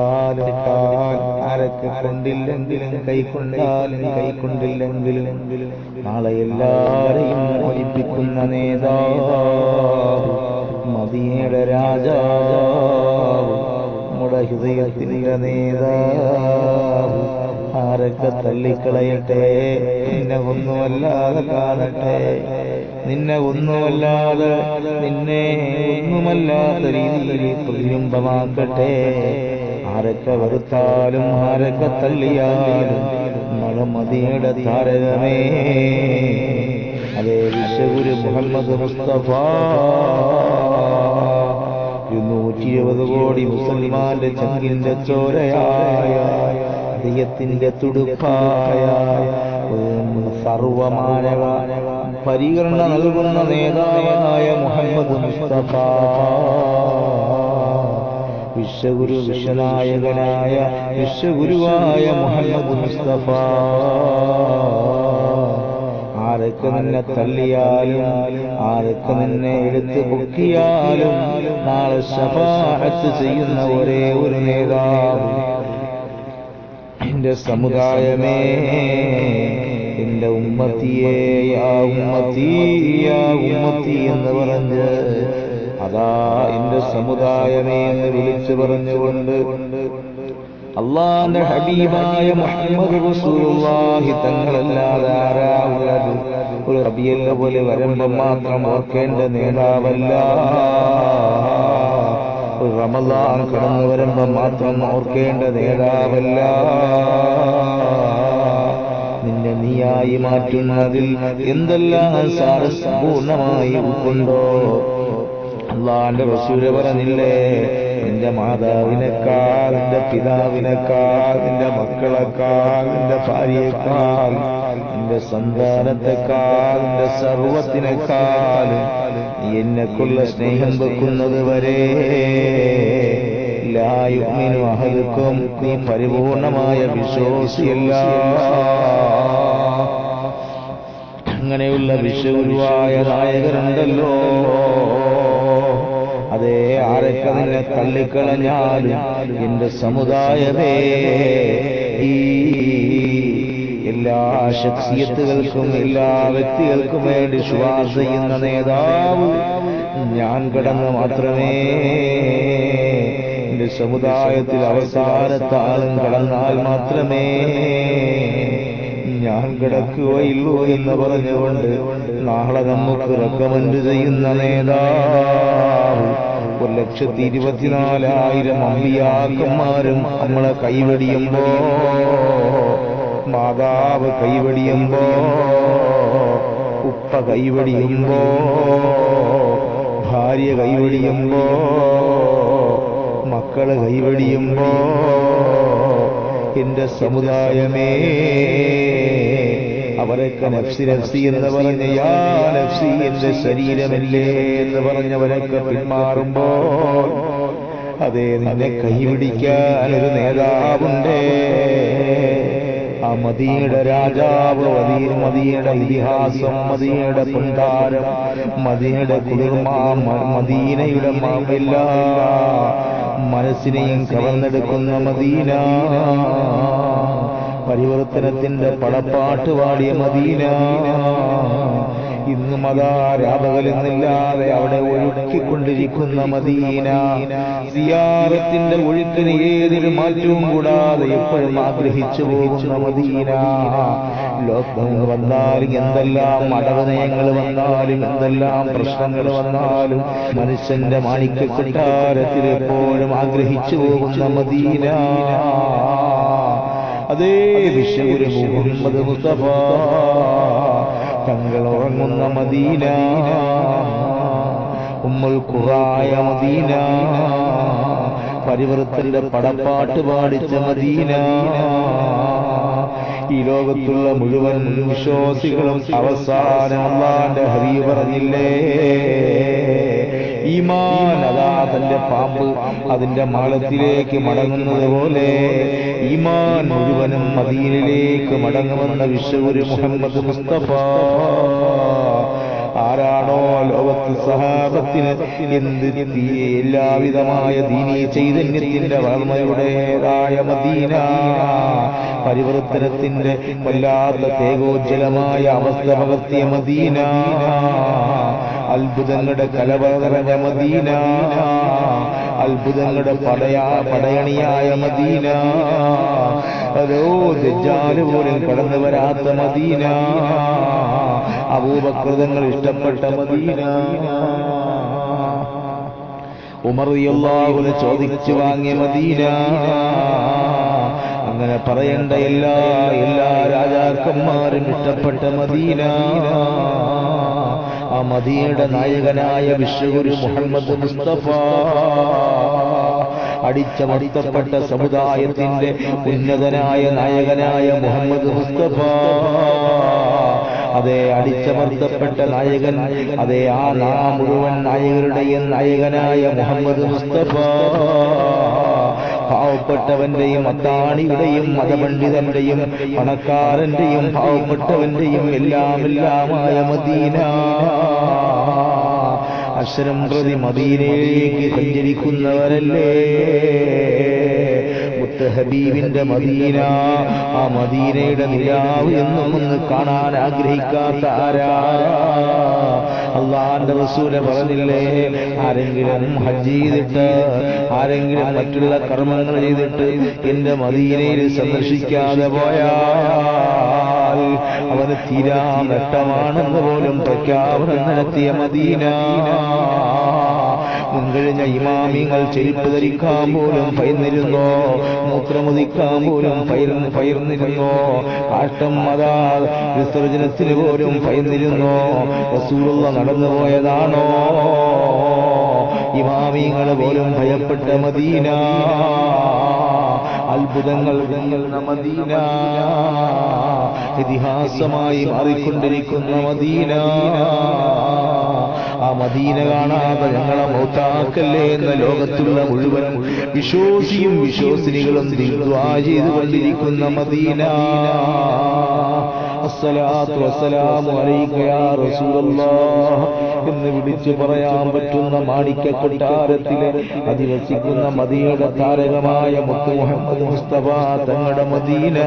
ആരൊക്കെ കൊണ്ടില്ലെങ്കിലും കൈക്കൊണ്ടാലും കൈക്കൊണ്ടില്ലെങ്കിലും നാളെ എല്ലാരെയും മോചിപ്പിക്കുന്ന നേതാവ് മദീനയുടെ രാജാവ് നമ്മുടെ ഹൃദയത്തിന്റെ നേതാവ് ആരൊക്കെ തള്ളിക്കളയട്ടെ നിന്നെ ഒന്നുമല്ലാതെ കാണട്ടെ നിന്നെ ഒന്നുമല്ലാതെ നിന്നെ ഒന്നുമല്ലാത്ത രീതിയിൽ പ്രതിബിംബമാക്കട്ടെ ആരൊക്കെ വെറുത്താലും ആരൊക്കെ തള്ളിയാലും മദീനയുടെ താരകമേ അതേ വിശ്വഗുരു മുഹമ്മദ് മുസ്തഫ 120 കോടി മുസൽമാന്റെ ചങ്കിന്റെ ചോരയായ ദൈവത്തിന്റെ തുടുപ്പായ സർവമാനവ പരികരണ നൽകുന്ന നേതാവായ മുഹമ്മദ് മുസ്തഫ വിശ്വഗുരു വിശ്വനായകനായ വിശ്വഗുരുവായ മുഹമ്മദ് മുസ്തഫ ആരൊക്കെ നിന്നെ തള്ളിയാലും ആരൊക്കെ നിന്നെ എടുത്ത് പൊക്കിയാലും നാളെ ശഫാഅത്ത് ചെയ്യുന്ന ഒരേ ഒരു നേതാവ് എന്റെ സമുദായമേ എന്റെ ഉമ്മത്തിയെ യാ ഉമ്മത്തി യാ ഉമ്മത്തി എന്ന് പറഞ്ഞ് അതാ എന്റെ സമുദായമേ എന്ന് വിളിച്ചു പറഞ്ഞുകൊണ്ട് അല്ലാഹുവിന്റെ ഹബീബായ മുഹമ്മദ് റസൂലുള്ളാഹി തങ്ങളല്ലാതെ ആരാ ഉള്ളത് ഒരു റബീഉൽ അവ്വൽ വരുമ്പോൾ മാത്രം ഓർക്കേണ്ട നേതാവല്ല ഒരു റമളാൻ കടന്നു വരുമ്പോൾ മാത്രം ഓർക്കേണ്ട നേതാവല്ല നിന്നെ നീയായി മാറ്റുന്നതിൽ എന്തെല്ലാം സാരസമ്പൂർണമായി ഉൾക്കൊണ്ടോ അല്ലാഹുവിന്റെ റസൂൽ പറഞ്ഞില്ലേ നിന്റെ മാതാവിനേക്കാൾ നിന്റെ പിതാവിനേക്കാൾ നിന്റെ മക്കളെക്കാൾ നിന്റെ ഭാര്യയെക്കാൾ നിന്റെ സന്താനത്തെക്കാൾ നിന്റെ സർവത്തിനേക്കാൾ നീ എന്നെക്കുള്ള സ്നേഹം വെക്കുന്നത് വരെ ലാ യുഅ്മിനു അഹദുക്കും നീ പരിപൂർണമായ വിശ്വാസിയല്ല അങ്ങനെയുള്ള വിശ്വഗുരുവായ നായകരുണ്ടല്ലോ അതേ ആരൊക്കെ നിന്നെ തള്ളിക്കളഞ്ഞാലും എന്റെ സമുദായമേ ഈ എല്ലാ ശഖ്സിയത്തുകൾക്കും എല്ലാ വ്യക്തികൾക്കും വേണ്ടി ശുപാർശ ചെയ്യുന്ന നേതാവ് ഞാൻ കടന്ന് മാത്രമേ എന്റെ സമുദായത്തിൽ അവസാനത്തെ ആളും കടന്നാൽ മാത്രമേ ഞാൻ കിടക്കുകയുള്ളൂ എന്ന് പറഞ്ഞുകൊണ്ട് നാളെ നമുക്ക് റെക്കമെൻഡ് ചെയ്യുന്ന നേതാവ് 1,24,000 അമ്പിയാക്കന്മാരും നമ്മളെ കൈവടിയുമ്പോ മാതാവ് കൈവടിയുമ്പോ ഉപ്പ കൈവടിയുമ്പോ ഭാര്യ കൈവടിയുമ്പോ മക്കള് കൈവടിയുമ്പോ എന്റെ സമുദായമേ അവരൊക്കെ നഫ്സി നഫ്സി എന്ന് പറഞ്ഞ യാ നഫ്സി എന്റെ ശരീരമല്ലേ എന്ന് പറഞ്ഞവരൊക്കെ പിന്മാറുമ്പോൾ അതേ നിന്നെ കൈപിടിക്കാൻ ഒരു നേതാവുണ്ട് ആ മദീനയുടെ രാജാവ് മദീനയുടെ ഇതിഹാസം മദീനയുടെ പൊൻതാരം മദീനയുടെ കുളിർമ മദീനയുടെ എല്ലാ മനസ്സിനെയും കവർന്നെടുക്കുന്ന മദീന പരിവർത്തനത്തിന്റെ പടപ്പാട്ട് പാടിയ മദീന ഇന്നും അതാ രാപകലെന്നില്ലാതെ അവിടെ ഒഴുക്കിക്കൊണ്ടിരിക്കുന്ന മദീന സിയാറത്തിന്റെ ഒഴുക്കിന് ഏതൊരു മാറ്റവും കൂടാതെ എപ്പോഴും ആഗ്രഹിച്ചു പോകുന്ന മദീന ലോക്ക്ഡൌൺ വന്നാലും എന്തെല്ലാം അടവനയങ്ങൾ വന്നാലും എന്തെല്ലാം പ്രശ്നങ്ങൾ വന്നാലും മനുഷ്യന്റെ മാണിക്യ കൊട്ടാരത്തിൽ എപ്പോഴും ആഗ്രഹിച്ചു പോകുന്ന മദീന അതേ വിശ്വഗുരു മുഹമ്മദ് മുസ്തഫ തങ്ങൾ ഉറങ്ങുന്ന മദീന ഉമ്മുൽ ഖുറായ മദീന പരിവർത്തന്റെ പടപ്പാട്ട് പാടിച്ച മദീന ഈ ലോകത്തുള്ള മുഴുവൻ വിശ്വാസികളും അവസാനം അല്ലാഹുവിന്റെ ഹബീബ് പറഞ്ഞില്ലേ ഈമാൻ അതാ തന്റെ പാമ്പ് അതിന്റെ മാളത്തിലേക്ക് മടങ്ങുന്നത് പോലെ ഈമാൻ മുഴുവനും മദീനയിലേക്ക് മടങ്ങുമെന്ന വിശ്വഗുരു മുഹമ്മദ് മുസ്തഫ ആ ആരാണോ ലോകത്ത് സഹാബത്തിന് എന്ത് എല്ലാവിധമായ ദീനീ ചൈതന്യത്തിന്റെ വളർമ്മയുടേതായ മദീന, പരിവർത്തനത്തിന്റെ വല്ലാത്ത തേജോജ്വലമായ അവസ്ഥ പകർത്തിയ മദീന, അത്ഭുതങ്ങളുടെ കലവറ മദീന, അത്ഭുതങ്ങളുടെ പടയണിയായ മദീന, അതോ ദജ്ജാല് പോലും കടന്നു വരാത്ത മദീന, അബൂബക്കർ ഇഷ്ടപ്പെട്ട മദീന, ഉമർ റളിയല്ലാഹു അൻഹു ചോദിച്ചു വാങ്ങിയ മദീന, അങ്ങനെ പറയേണ്ട എല്ലാ രാജാക്കന്മാരും ഇഷ്ടപ്പെട്ട മദീന, ആ മദീനയുടെ നായകനായ വിശ്വഗുരു മുഹമ്മദ് മുസ്തഫ, അടിച്ചമർത്തപ്പെട്ട സമുദായത്തിന്റെ ഉന്നതനായ നായകനായ മുഹമ്മദ് മുസ്തഫ, അതേ അടിച്ചമർത്തപ്പെട്ട നായകൻ, അതേ ആ മുഴുവൻ നായകരുടെയും നായകനായ മുഹമ്മദ് മുസ്തഫ, പാവപ്പെട്ടവന്റെയും അത്താണിയുടെയും മതപണ്ഡിതന്റെയും പണക്കാരന്റെയും പാവപ്പെട്ടവന്റെയും എല്ലാമായ മദീന, അക്ഷരം പ്രതി മദീനയിലേക്ക് സഞ്ചരിക്കുന്നവരല്ലേ ഹബീബിന്റെ മദീന, ആ മദീനയുടെ നിലാവ് എന്നും ഒന്ന് കാണാൻ ആഗ്രഹിക്കാത്ത ആരാ? അല്ലാഹുവിന്റെ റസൂൽ പറഞ്ഞില്ലേ, ആരെങ്കിലും ഹജ്ജ് ചെയ്തിട്ട്, ആരെങ്കിലും മറ്റുള്ള കർമ്മങ്ങൾ ചെയ്തിട്ട് എന്റെ മദീനയിൽ സന്ദർശിക്കാതെ പോയാൽ അവന് തീരാ നഷ്ടമാണെന്ന് പോലും പ്രഖ്യാപനം നടത്തിയ മദീന. മുൻകഴിഞ്ഞ ഇമാമിങ്ങൾ ചെരുപ്പ് ധരിക്കാൻ പോലും ഭയന്നിരുന്നോ, മൂത്രമുദിക്കാൻ പോലും ഭയന്നിരുന്നോ, കാഷ്ടം അതാ വിസർജനത്തിന് പോലും ഭയന്നിരുന്നോ? റസൂലുള്ള നടന്നുപോയതാണോ? ഇമാമിങ്ങൾ പോലും ഭയപ്പെട്ട മദീന, അത്ഭുതങ്ങൾ നിറഞ്ഞ മദീന, ഇതിഹാസമായി മാറിക്കൊണ്ടിരിക്കുന്ന മദീന. ആ മദീന കാണാതെ ഞങ്ങളെ മൗത്താക്കല്ലേ എന്ന ലോകത്തുള്ള മുഴുവൻ വിശ്വാസിയും വിശ്വാസിനികളും ദുആ ചെയ്തുകൊണ്ടിരിക്കുന്ന മദീന. അസ്സലാത്തു വസ്സലാമു അലൈക യാ റസൂലല്ലാഹ് എന്ന് വിളിച്ചു പറയാൻ പറ്റുന്ന മാണിക്യ കൊട്ടാരത്തിലെ അധിവസിക്കുന്ന മദീനയുടെ താരകമായ മുത്ത് മുഹമ്മദ് മുസ്തഫ തങ്ങളുടെ മദീന.